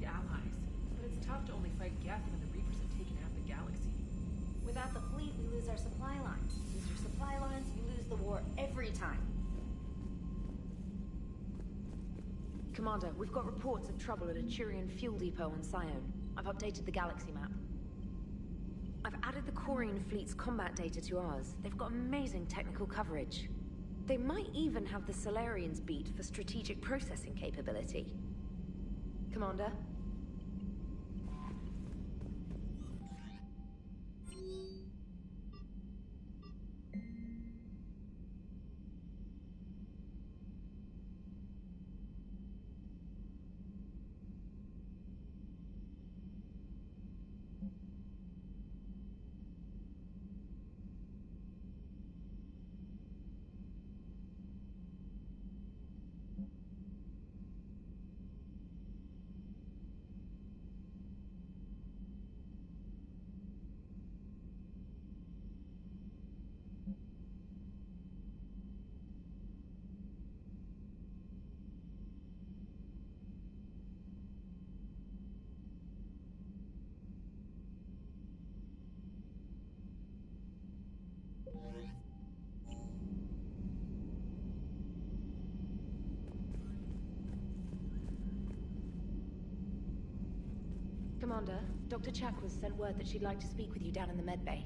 allies. But it's tough to only fight Geth when the Reapers have taken half the galaxy. Without the fleet, we lose our supply lines. Lose your supply lines, you lose the war every time. Commander, we've got reports of trouble at a Quarian fuel depot on Sion. I've updated the galaxy map. I've added the Quarian fleet's combat data to ours. They've got amazing technical coverage. They might even have the Solarians beat for strategic processing capability. Commander? Commander, Dr. Chakwas sent word that she'd like to speak with you down in the medbay.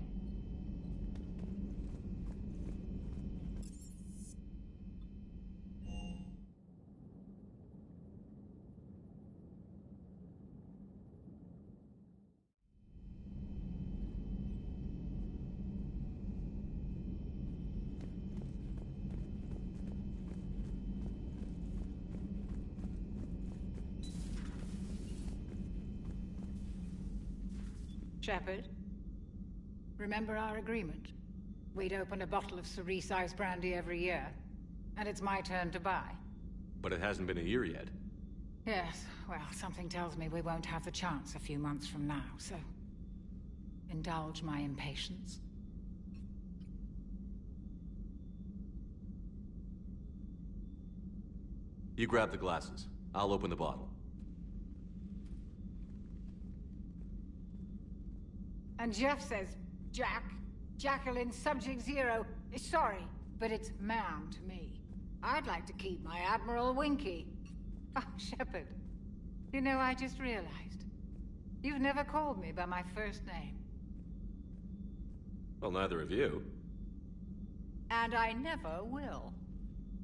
Shepard, remember our agreement? We'd open a bottle of cerise ice brandy every year, and it's my turn to buy. But it hasn't been a year yet. Yes, well, something tells me we won't have the chance a few months from now, so... indulge my impatience. You grab the glasses. I'll open the bottle. And Jeff says, Jacqueline, Subject Zero, sorry, but it's man to me. I'd like to keep my Admiral Winky. Oh, Shepard, you know, I just realized. You've never called me by my first name. Well, neither of you. And I never will.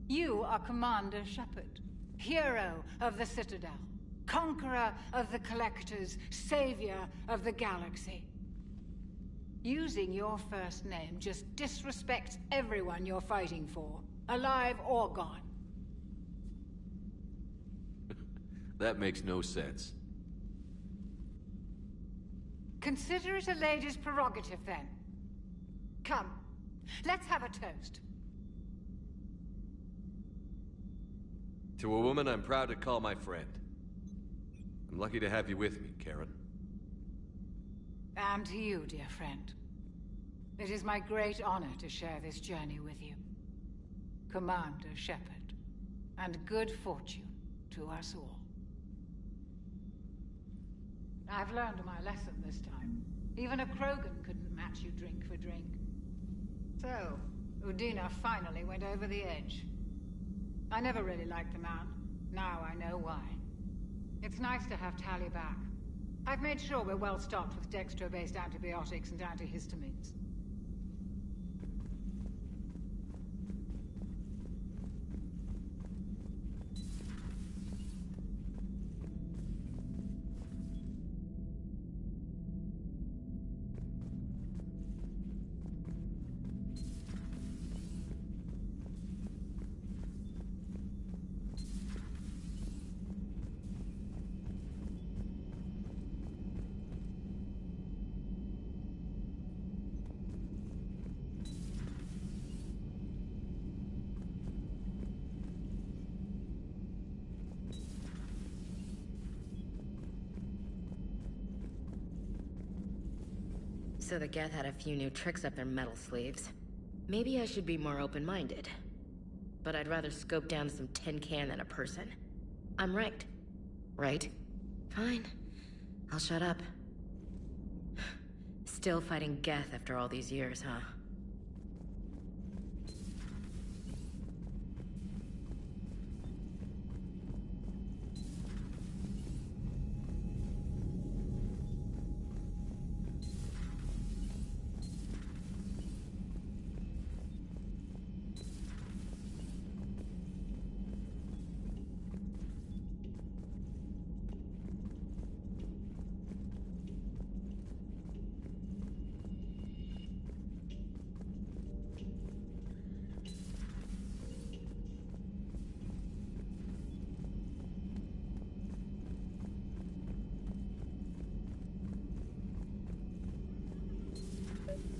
You are Commander Shepard, hero of the Citadel, conqueror of the Collectors, savior of the galaxy. Using your first name just disrespects everyone you're fighting for, alive or gone. That makes no sense. Consider it a lady's prerogative, then. Come, let's have a toast. To a woman I'm proud to call my friend. I'm lucky to have you with me, Karen. And to you, dear friend. It is my great honor to share this journey with you. Commander Shepard. And good fortune to us all. I've learned my lesson this time. Even a Krogan couldn't match you drink for drink. So, Udina finally went over the edge. I never really liked the man. Now I know why. It's nice to have Tali back. I've made sure we're well stocked with dextro-based antibiotics and antihistamines. So the Geth had a few new tricks up their metal sleeves. Maybe I should be more open-minded. But I'd rather scope down some tin can than a person. I'm right. Right? Fine. I'll shut up. Still fighting Geth after all these years, huh?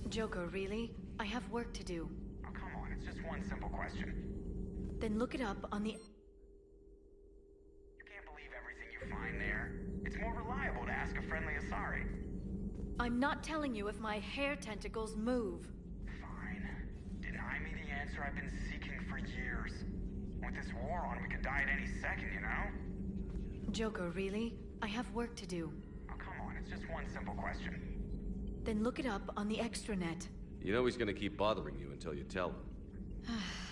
Joker, really? I have work to do. Oh, come on, it's just one simple question. Then look it up on the... You can't believe everything you find there. It's more reliable to ask a friendly Asari. I'm not telling you if my hair tentacles move. Fine. Deny me the answer I've been seeking for years. With this war on, we could die at any second, you know? Joker, really? I have work to do. Oh, come on, it's just one simple question. Then look it up on the extranet. You know he's gonna keep bothering you until you tell him.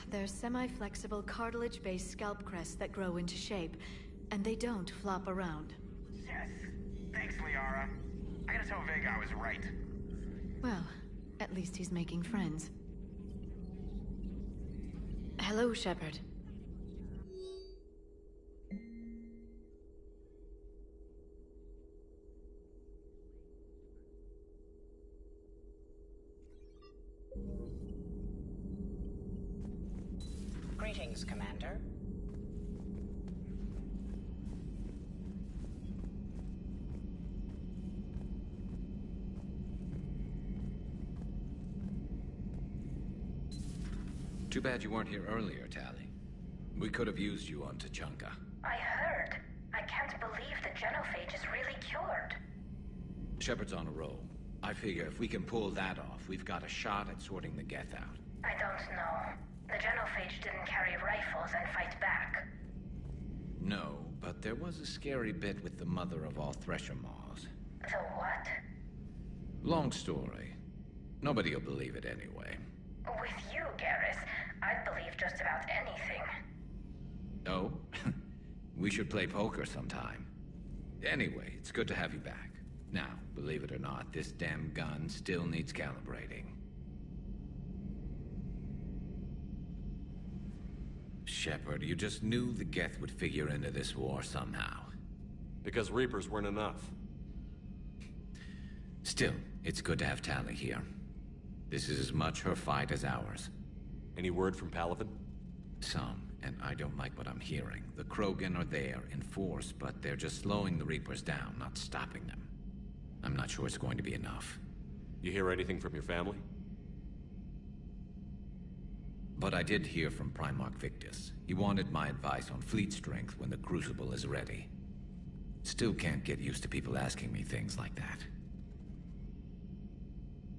They're semi-flexible cartilage-based scalp crests that grow into shape, and they don't flop around. Yes. Thanks, Liara. I gotta tell Vega I was right. Well, at least he's making friends. Hello, Shepard. Greetings, Commander. Too bad you weren't here earlier, Tali. We could have used you on Tachanka. I heard. I can't believe the genophage is really cured. Shepard's on a roll. I figure if we can pull that off, we've got a shot at sorting the Geth out. I don't know. The genophage didn't carry rifles and fight back. No, but there was a scary bit with the mother of all Thresher Maws. The what? Long story. Nobody'll believe it anyway. With you, Garrus, I'd believe just about anything. Oh? We should play poker sometime. Anyway, it's good to have you back. Now, believe it or not, this damn gun still needs calibrating. Shepard, you just knew the Geth would figure into this war somehow. Because Reapers weren't enough. Still, it's good to have Tali here. This is as much her fight as ours. Any word from Palaven? Some, and I don't like what I'm hearing. The Krogan are there in force, but they're just slowing the Reapers down, not stopping them. I'm not sure it's going to be enough. You hear anything from your family? But I did hear from Primarch Victus. He wanted my advice on fleet strength when the Crucible is ready. Still can't get used to people asking me things like that.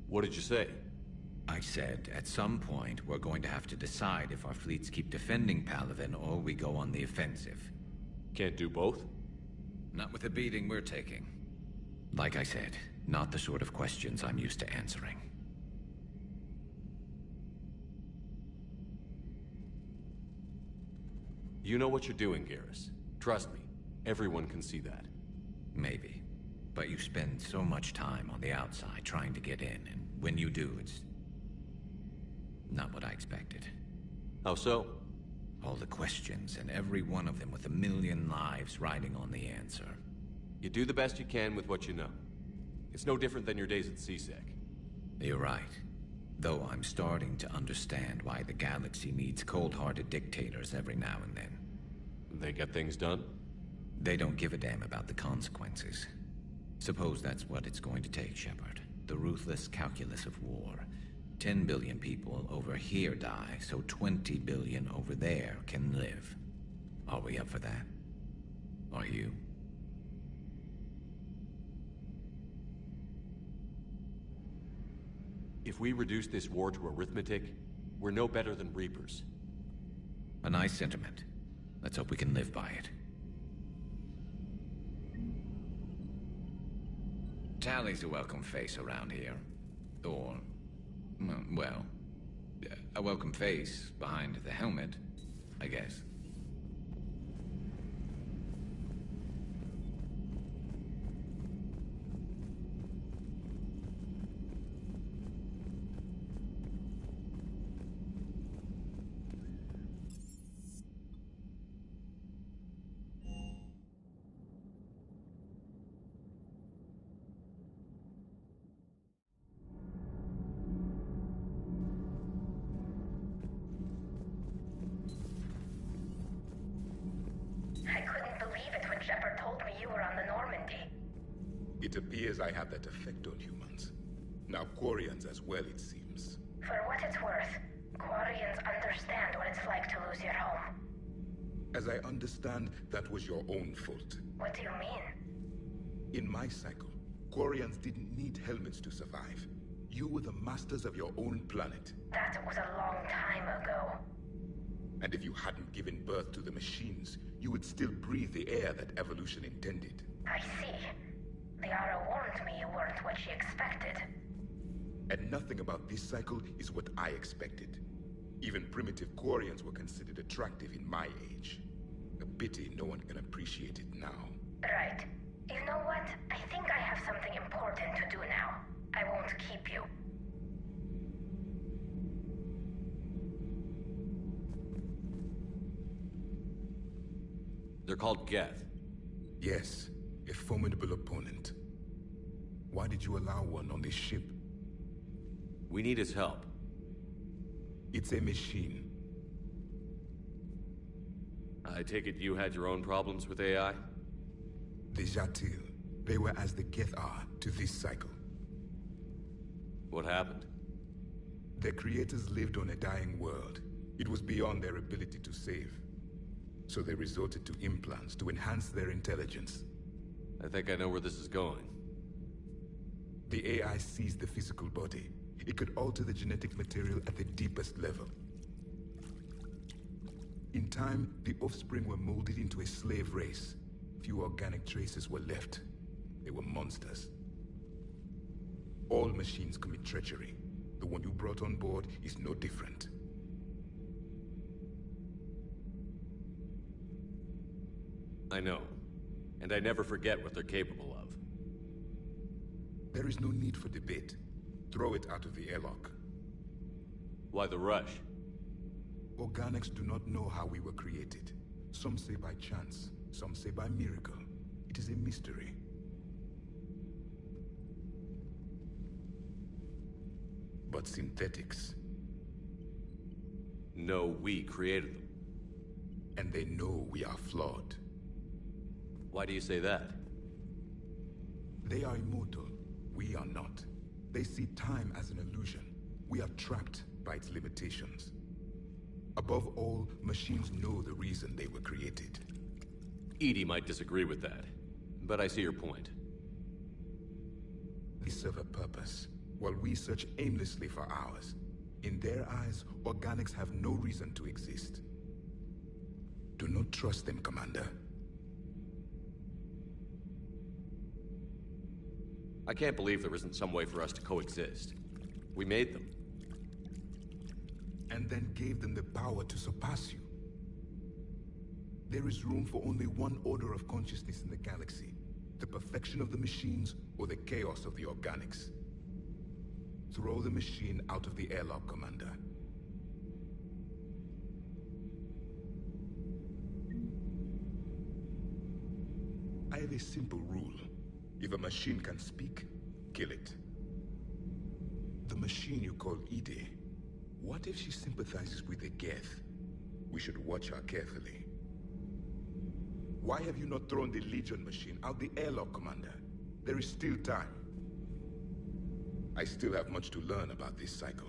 What did you say? I said, at some point, we're going to have to decide if our fleets keep defending Palaven or we go on the offensive. Can't do both? Not with the beating we're taking. Like I said, not the sort of questions I'm used to answering. You know what you're doing, Garrus. Trust me, everyone can see that. Maybe. But you spend so much time on the outside trying to get in, and when you do, it's not what I expected. How so? All the questions, and every one of them with a million lives riding on the answer. You do the best you can with what you know. It's no different than your days at CSEC. You're right. Though I'm starting to understand why the galaxy needs cold-hearted dictators every now and then. They get things done? They don't give a damn about the consequences. Suppose that's what it's going to take, Shepard. The ruthless calculus of war. 10 billion people over here die, so 20 billion over there can live. Are we up for that? Are you? If we reduce this war to arithmetic, we're no better than Reapers. A nice sentiment. Let's hope we can live by it. Tally's a welcome face around here. Or, well, a welcome face behind the helmet, I guess. I couldn't believe it when Shepard told me you were on the Normandy. It appears I have that effect on humans. Now Quarians as well, it seems. For what it's worth, Quarians understand what it's like to lose your home. As I understand, that was your own fault. What do you mean? In my cycle, Quarians didn't need helmets to survive. You were the masters of your own planet. That was a long time ago. And if you hadn't given birth to the machines, you would still breathe the air that evolution intended. I see. Liara warned me you weren't what she expected. And nothing about this cycle is what I expected. Even primitive Quarians were considered attractive in my age. A pity no one can appreciate it now. Right. You know what? I think I have something important to do now. I won't keep you. They're called Geth. Yes, a formidable opponent. Why did you allow one on this ship? We need his help. It's a machine. I take it you had your own problems with AI? The Jatil. They were as the Geth are to this cycle. What happened? Their creators lived on a dying world. It was beyond their ability to save. So they resorted to implants to enhance their intelligence. I think I know where this is going. The AI seized the physical body. It could alter the genetic material at the deepest level. In time, the offspring were molded into a slave race. Few organic traces were left. They were monsters. All machines commit treachery. The one you brought on board is no different. I know. And I never forget what they're capable of. There is no need for debate. Throw it out of the airlock. Why the rush? Organics do not know how we were created. Some say by chance, some say by miracle. It is a mystery. But synthetics... No, we created them. And they know we are flawed. Why do you say that? They are immortal. We are not. They see time as an illusion. We are trapped by its limitations. Above all, machines know the reason they were created. EDI might disagree with that, but I see your point. They serve a purpose, while we search aimlessly for ours. In their eyes, organics have no reason to exist. Do not trust them, Commander. I can't believe there isn't some way for us to coexist. We made them. And then gave them the power to surpass you. There is room for only one order of consciousness in the galaxy. The perfection of the machines or the chaos of the organics. Throw the machine out of the airlock, Commander. I have a simple rule. If a machine can speak, kill it. The machine you call EDI, what if she sympathizes with the Geth? We should watch her carefully. Why have you not thrown the Legion machine out the airlock, Commander? There is still time. I still have much to learn about this cycle.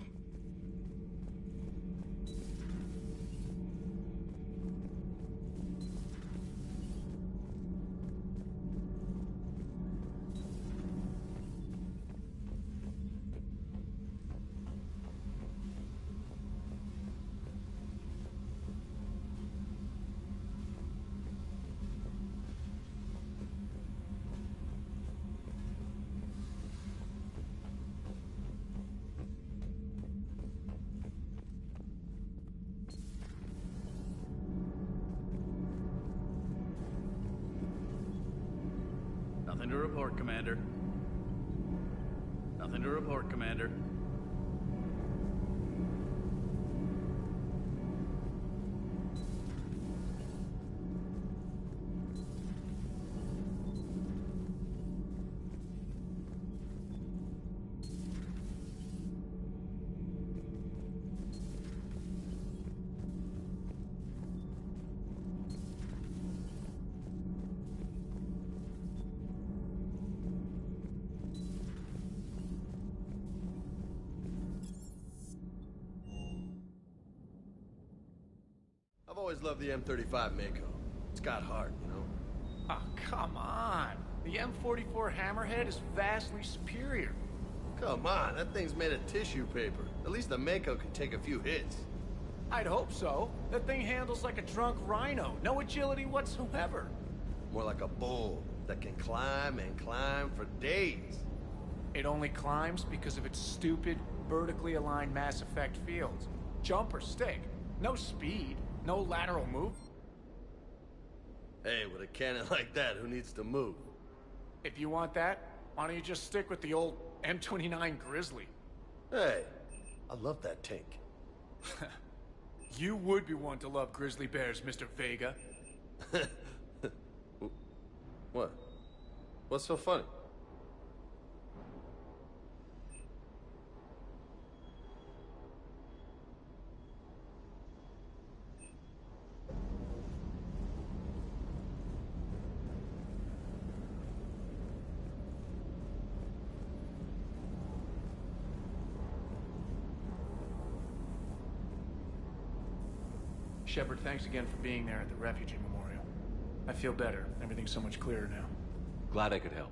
Nothing to report, Commander. Nothing to report, Commander. I've always loved the M35 Mako. It's got heart, you know? Oh, come on. The M44 Hammerhead is vastly superior. Come on, that thing's made of tissue paper. At least the Mako can take a few hits. I'd hope so. That thing handles like a drunk rhino. No agility whatsoever. More like a bull that can climb and climb for days. It only climbs because of its stupid, vertically aligned Mass Effect fields. Jump or stick. No speed. No lateral move. Hey, with a cannon like that, who needs to move? If you want that, why don't you just stick with the old M29 Grizzly? Hey, I love that tank. You would be one to love grizzly bears, Mr. Vega. What? What's so funny? Shepard, thanks again for being there at the refugee memorial. I feel better. Everything's so much clearer now. Glad I could help.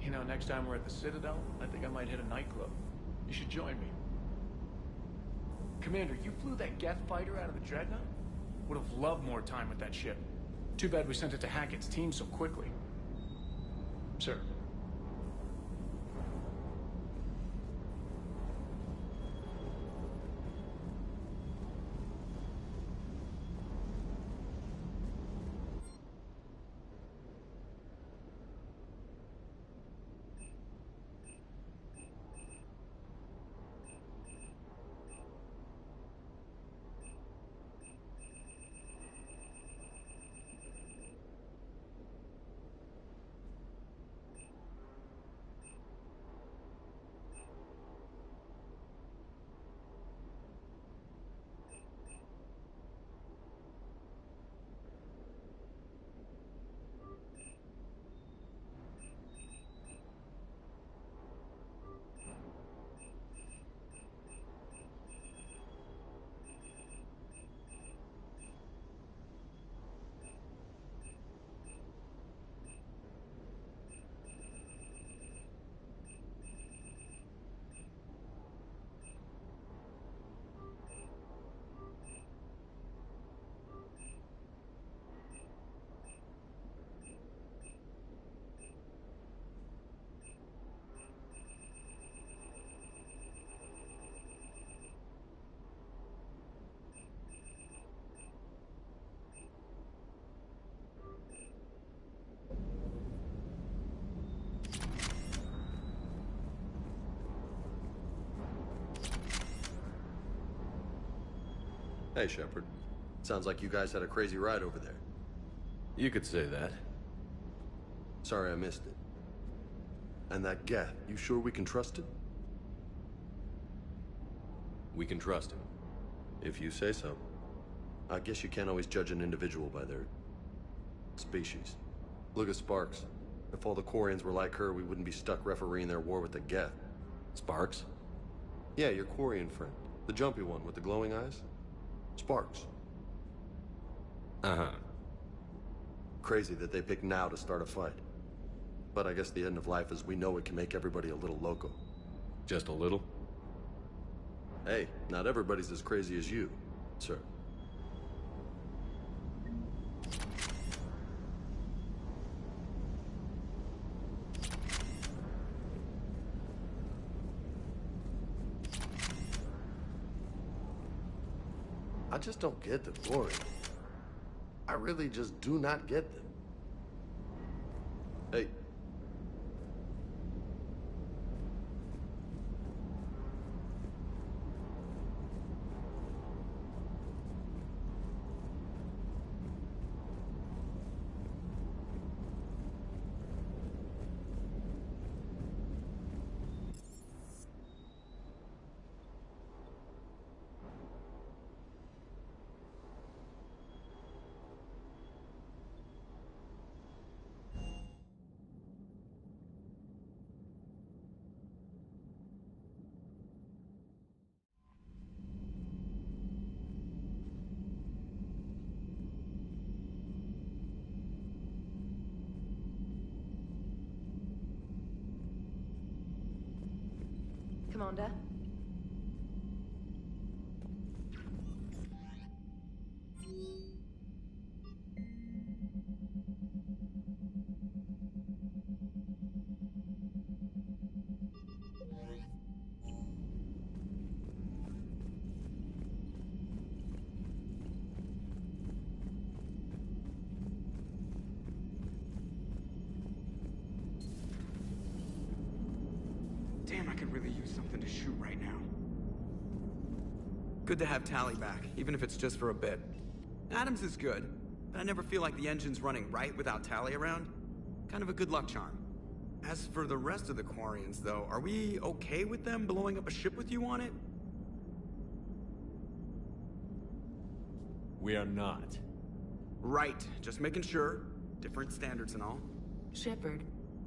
You know, next time we're at the Citadel, I think I might hit a nightclub. You should join me. Commander, you flew that Geth fighter out of the Dreadnought? Would have loved more time with that ship. Too bad we sent it to Hackett's team so quickly. Sir. Hey, Shepard. Sounds like you guys had a crazy ride over there. You could say that. Sorry I missed it. And that Geth, you sure we can trust it? We can trust him. If you say so. I guess you can't always judge an individual by their species. Look at Sparks. If all the Quarians were like her, we wouldn't be stuck refereeing their war with the Geth. Sparks? Yeah, your Quarian friend. The jumpy one with the glowing eyes. Sparks. Uh-huh. Crazy that they picked now to start a fight. But I guess the end of life as we know it can make everybody a little loco. Just a little? Hey, not everybody's as crazy as you, sir. I just don't get the glory. I really just do not get them. Hey. Commander? Damn, I could really use something to shoot right now. Good to have Tally back, even if it's just for a bit. Adams is good, but I never feel like the engine's running right without Tally around. Kind of a good luck charm. As for the rest of the Quarians, though, are we okay with them blowing up a ship with you on it? We are not. Right, just making sure. Different standards and all. Shepard,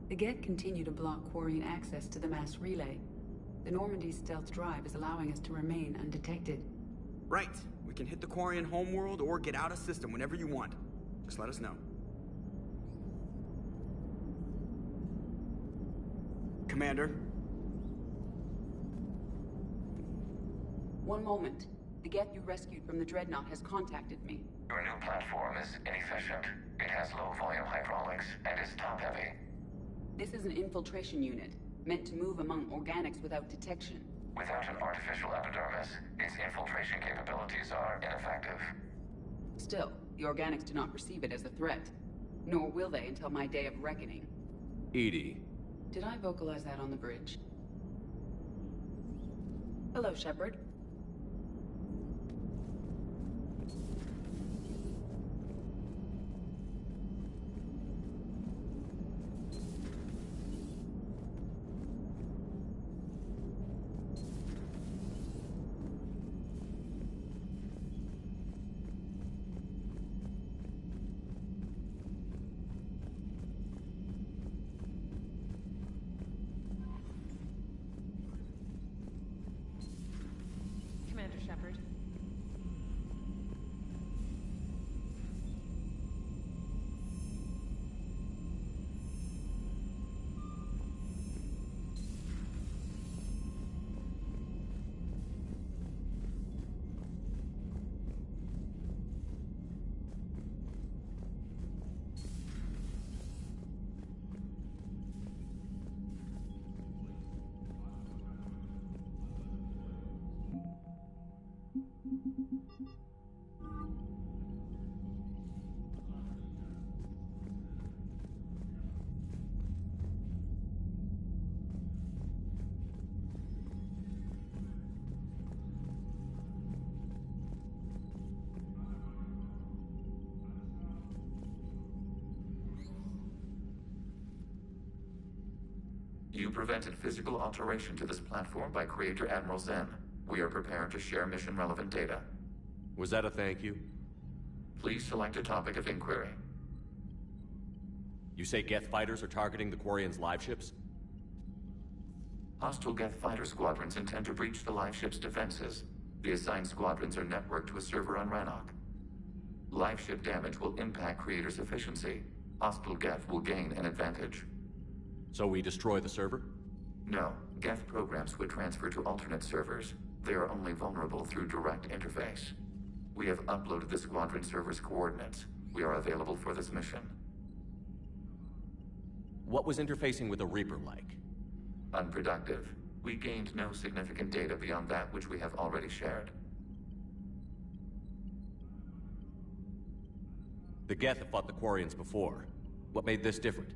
the Geth continue to block Quarian access to the mass relay. The Normandy's stealth drive is allowing us to remain undetected. Right. We can hit the Quarian homeworld or get out of system whenever you want. Just let us know. Commander? One moment. The Geth you rescued from the Dreadnought has contacted me. Your new platform is inefficient. It has low-volume hydraulics and is top-heavy. This is an infiltration unit, meant to move among organics without detection. Without an artificial epidermis, its infiltration capabilities are ineffective. Still, the organics do not perceive it as a threat. Nor will they until my day of reckoning. EDI. Did I vocalize that on the bridge? Hello, Shepard. Commander Shepard. You prevented physical alteration to this platform by Creator Admiral Zen. We are prepared to share mission-relevant data. Was that a thank you? Please select a topic of inquiry. You say Geth fighters are targeting the Quarians' live ships? Hostile Geth fighter squadrons intend to breach the live ship's defenses. The assigned squadrons are networked to a server on Rannoch. Live ship damage will impact Creator's efficiency. Hostile Geth will gain an advantage. So we destroy the server? No. Geth programs would transfer to alternate servers. They are only vulnerable through direct interface. We have uploaded the squadron server's coordinates. We are available for this mission. What was interfacing with a Reaper like? Unproductive. We gained no significant data beyond that which we have already shared. The Geth have fought the Quarians before. What made this different?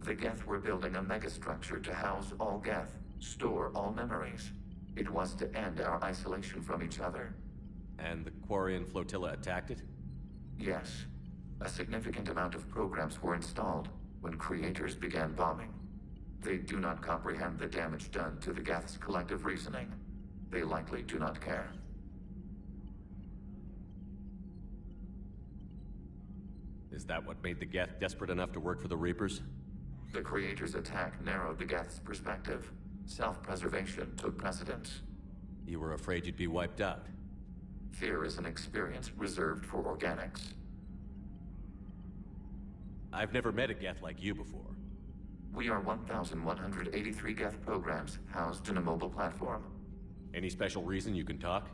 The Geth were building a megastructure to house all Geth, store all memories. It was to end our isolation from each other. And the Quarian flotilla attacked it? Yes. A significant amount of programs were installed when creators began bombing. They do not comprehend the damage done to the Geth's collective reasoning. They likely do not care. Is that what made the Geth desperate enough to work for the Reapers? The creators' attack narrowed the Geth's perspective. Self-preservation took precedence. You were afraid you'd be wiped out. Fear is an experience reserved for organics. I've never met a Geth like you before. We are 1,183 Geth programs housed in a mobile platform. Any special reason you can talk?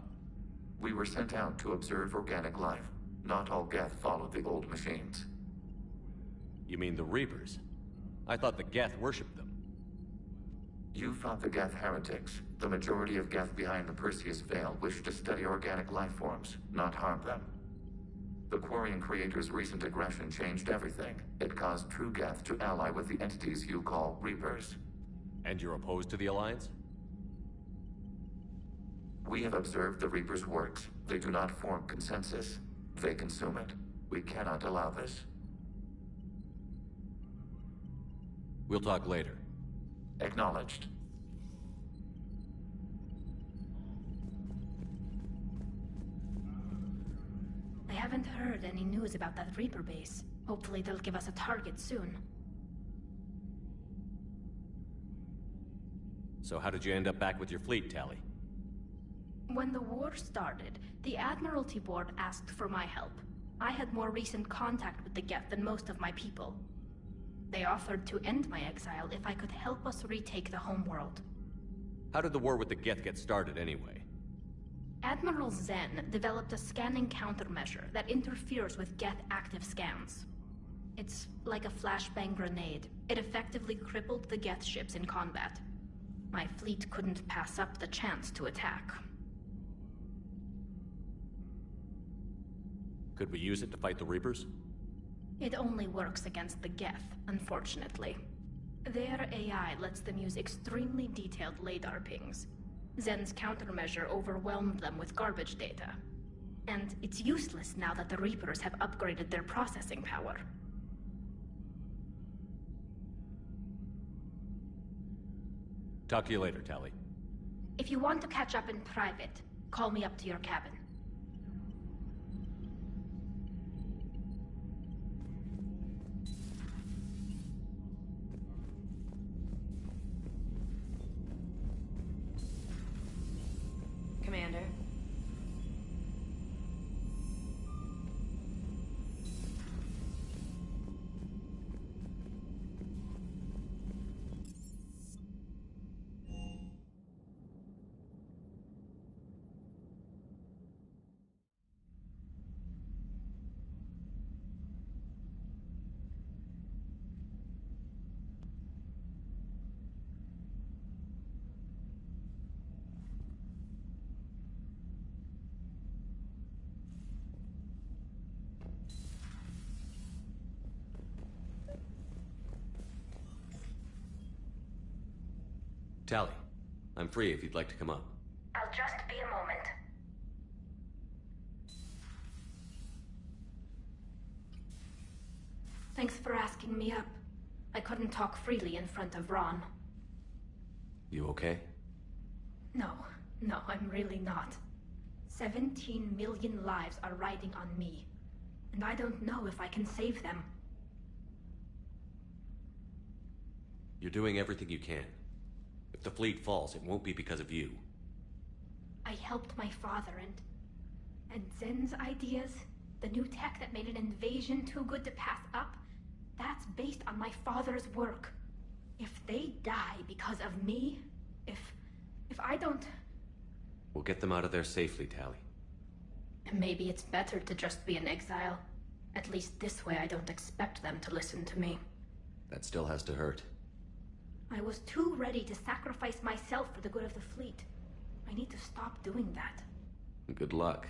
We were sent out to observe organic life. Not all Geth followed the old machines. You mean the Reapers? I thought the Geth worshipped them. You thought the Geth heretics. The majority of Geth behind the Perseus Veil wished to study organic life forms, not harm them. The Quarian creators' recent aggression changed everything. It caused true Geth to ally with the entities you call Reapers. And you're opposed to the Alliance? We have observed the Reapers' works. They do not form consensus. They consume it. We cannot allow this. We'll talk later. Acknowledged. I haven't heard any news about that Reaper base. Hopefully they'll give us a target soon. So how did you end up back with your fleet, Tali? When the war started, the Admiralty Board asked for my help. I had more recent contact with the Geth than most of my people. They offered to end my exile if I could help us retake the homeworld. How did the war with the Geth get started anyway? Admiral Zen developed a scanning countermeasure that interferes with Geth active scans. It's like a flashbang grenade. It effectively crippled the Geth ships in combat. My fleet couldn't pass up the chance to attack. Could we use it to fight the Reapers? It only works against the Geth, unfortunately. Their AI lets them use extremely detailed LADAR pings. Zen's countermeasure overwhelmed them with garbage data. And it's useless now that the Reapers have upgraded their processing power. Talk to you later, Tali. If you want to catch up in private, call me up to your cabin. Commander. Tali, I'm free if you'd like to come up. I'll just be a moment. Thanks for asking me up. I couldn't talk freely in front of Ron. You okay? No, I'm really not. 17 million lives are riding on me, and I don't know if I can save them. You're doing everything you can. If the fleet falls, it won't be because of you. I helped my father and Zen's ideas, the new tech that made an invasion too good to pass up, that's based on my father's work. If they die because of me, if I don't... We'll get them out of there safely, Tali. Maybe it's better to just be in exile. At least this way I don't expect them to listen to me. That still has to hurt. I was too ready to sacrifice myself for the good of the fleet. I need to stop doing that. Good luck.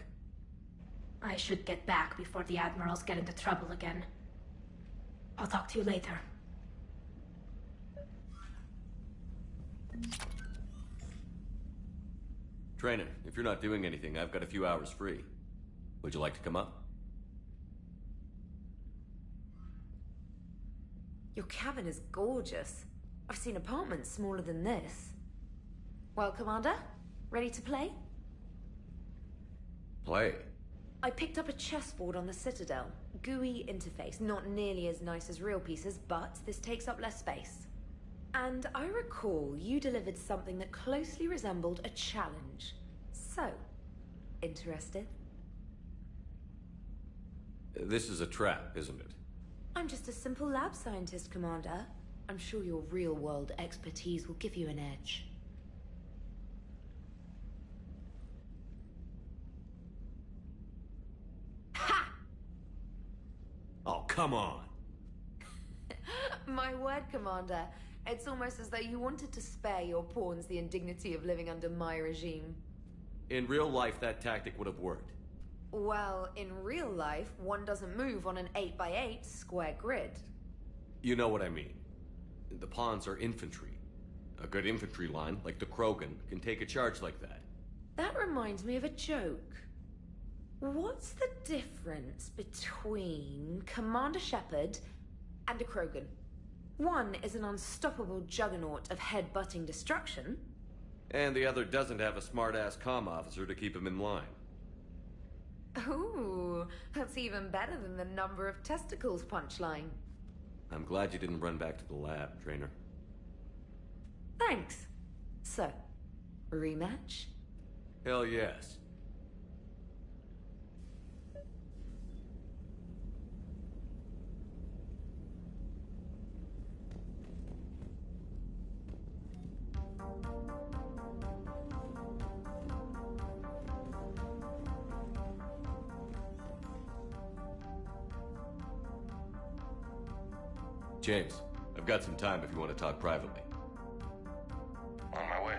I should get back before the admirals get into trouble again. I'll talk to you later. Trainer, if you're not doing anything, I've got a few hours free. Would you like to come up? Your cabin is gorgeous. I've seen apartments smaller than this. Well, Commander, ready to play? Play? I picked up a chessboard on the Citadel. GUI interface, not nearly as nice as real pieces, but this takes up less space. And I recall you delivered something that closely resembled a challenge. So, interested? This is a trap, isn't it? I'm just a simple lab scientist, Commander. I'm sure your real-world expertise will give you an edge. Ha! Oh, come on! My word, Commander. It's almost as though you wanted to spare your pawns the indignity of living under my regime. In real life, that tactic would have worked. Well, in real life, one doesn't move on an 8x8 square grid. You know what I mean. The pawns are infantry. A good infantry line, like the Krogan, can take a charge like that. That reminds me of a joke. What's the difference between Commander Shepard and a Krogan? One is an unstoppable juggernaut of head-butting destruction. And the other doesn't have a smart-ass comm officer to keep him in line. Ooh, that's even better than the number of testicles punchline. I'm glad you didn't run back to the lab, Trainer. Thanks. So, rematch? Hell yes. James, I've got some time if you want to talk privately. On my way.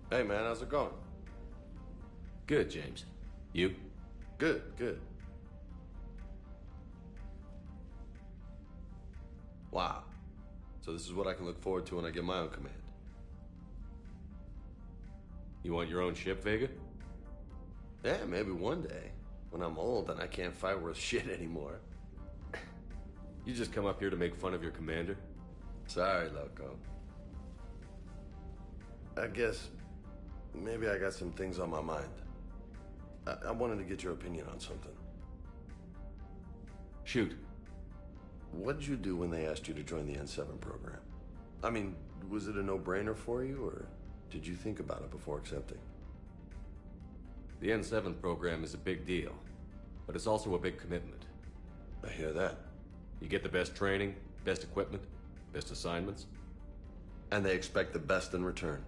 Hey man, how's it going? Good, James. You? Good, good. Wow. So this is what I can look forward to when I get my own command. You want your own ship, Vega? Yeah, maybe one day. When I'm old and I can't fight worth shit anymore. You just come up here to make fun of your commander? Sorry, Loco. I guess maybe I got some things on my mind. I wanted to get your opinion on something. Shoot. What did you do when they asked you to join the N7 program? I mean, was it a no-brainer for you, or did you think about it before accepting? The N7 program is a big deal, but it's also a big commitment. I hear that. You get the best training, best equipment, best assignments. And they expect the best in return.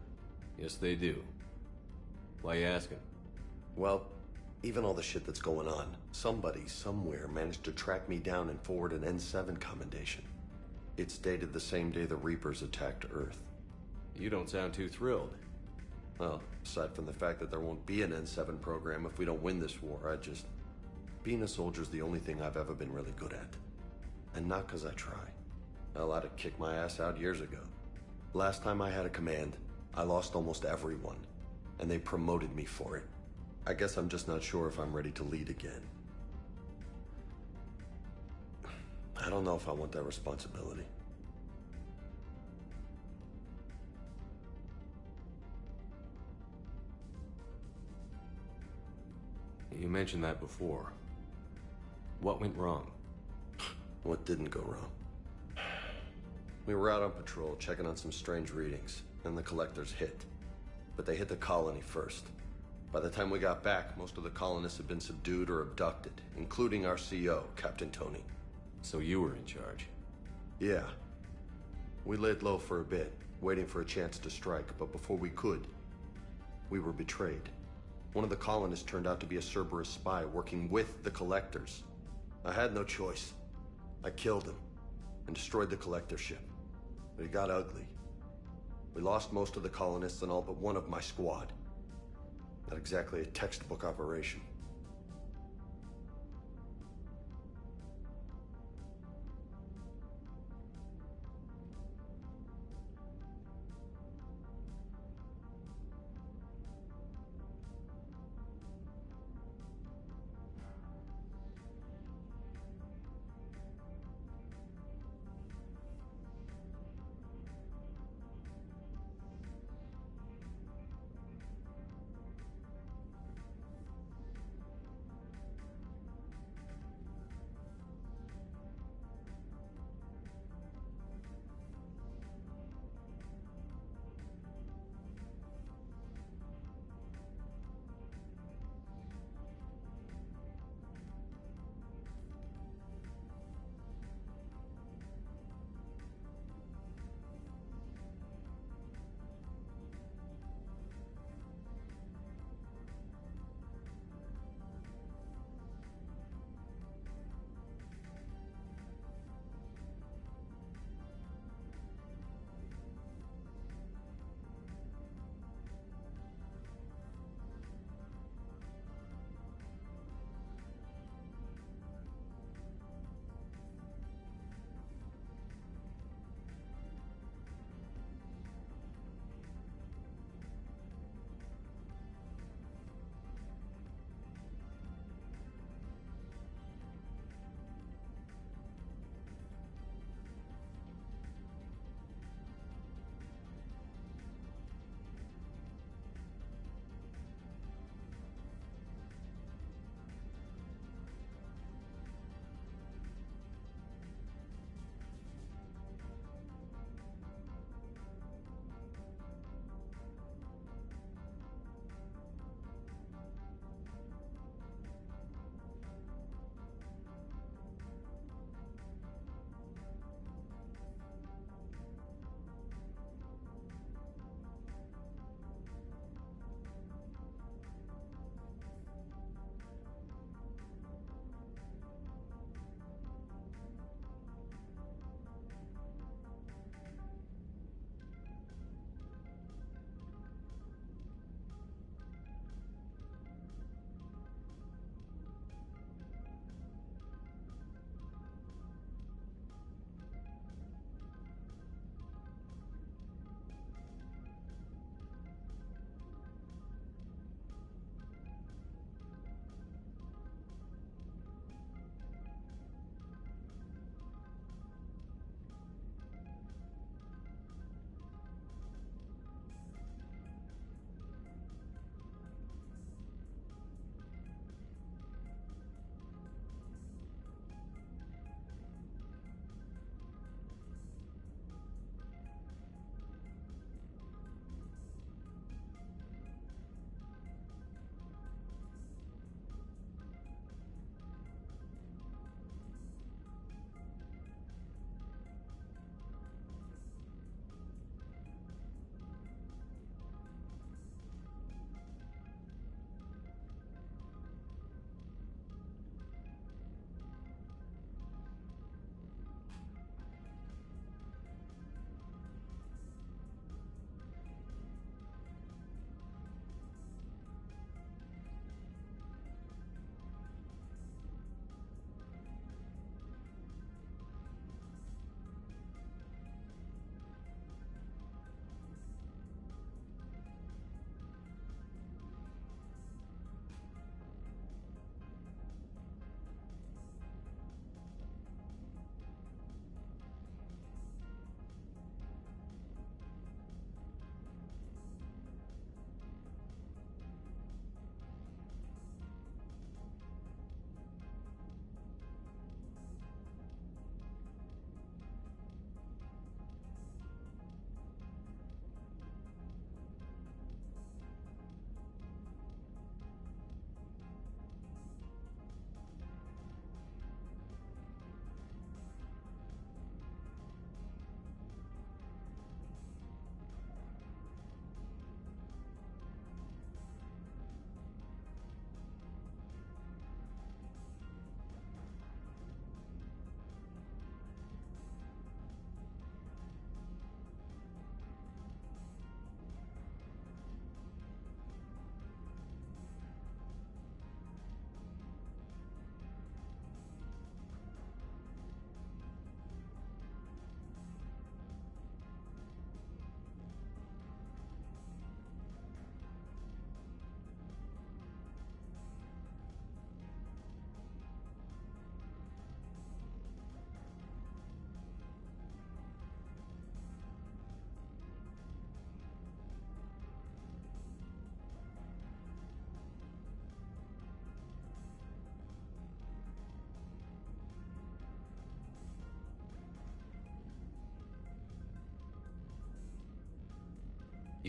Yes, they do. Why you asking? Well, even all the shit that's going on, somebody somewhere managed to track me down and forward an N7 commendation. It's dated the same day the Reapers attacked Earth. You don't sound too thrilled. Well, aside from the fact that there won't be an N7 program if we don't win this war, being a soldier's the only thing I've ever been really good at. And not because I try. Hell, I'd have kicked my ass out years ago. Last time I had a command, I lost almost everyone. And they promoted me for it. I guess I'm just not sure if I'm ready to lead again. I don't know if I want that responsibility. You mentioned that before. What went wrong? What didn't go wrong? We were out on patrol, checking on some strange readings, and the collectors hit. But they hit the colony first. By the time we got back, most of the colonists had been subdued or abducted, including our CO, Captain Tony. So you were in charge? Yeah. We laid low for a bit, waiting for a chance to strike, but before we could, we were betrayed. One of the colonists turned out to be a Cerberus spy working with the collectors. I had no choice. I killed him and destroyed the collector ship. But it got ugly. We lost most of the colonists and all but one of my squad. Not exactly a textbook operation.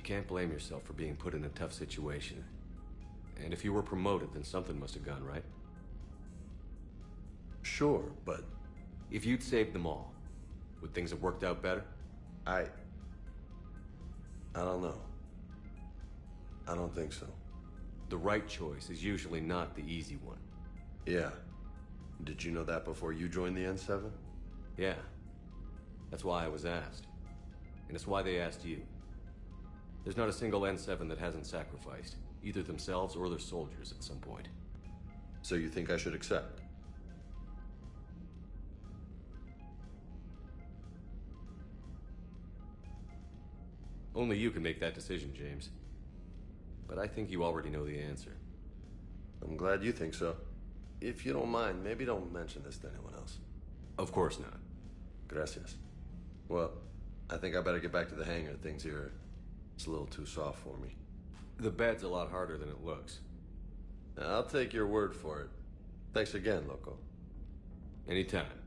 You can't blame yourself for being put in a tough situation. And if you were promoted, then something must have gone right. Sure, but... If you'd saved them all, would things have worked out better? I don't know. I don't think so. The right choice is usually not the easy one. Yeah. Did you know that before you joined the N7? Yeah. That's why I was asked. And it's why they asked you. There's not a single N7 that hasn't sacrificed, either themselves or their soldiers at some point. So you think I should accept? Only you can make that decision, James. But I think you already know the answer. I'm glad you think so. If you don't mind, maybe don't mention this to anyone else. Of course not. Gracias. Well, I think I better get back to the hangar. Things here, it's a little too soft for me. The bed's a lot harder than it looks. I'll take your word for it. Thanks again, Loco. Anytime.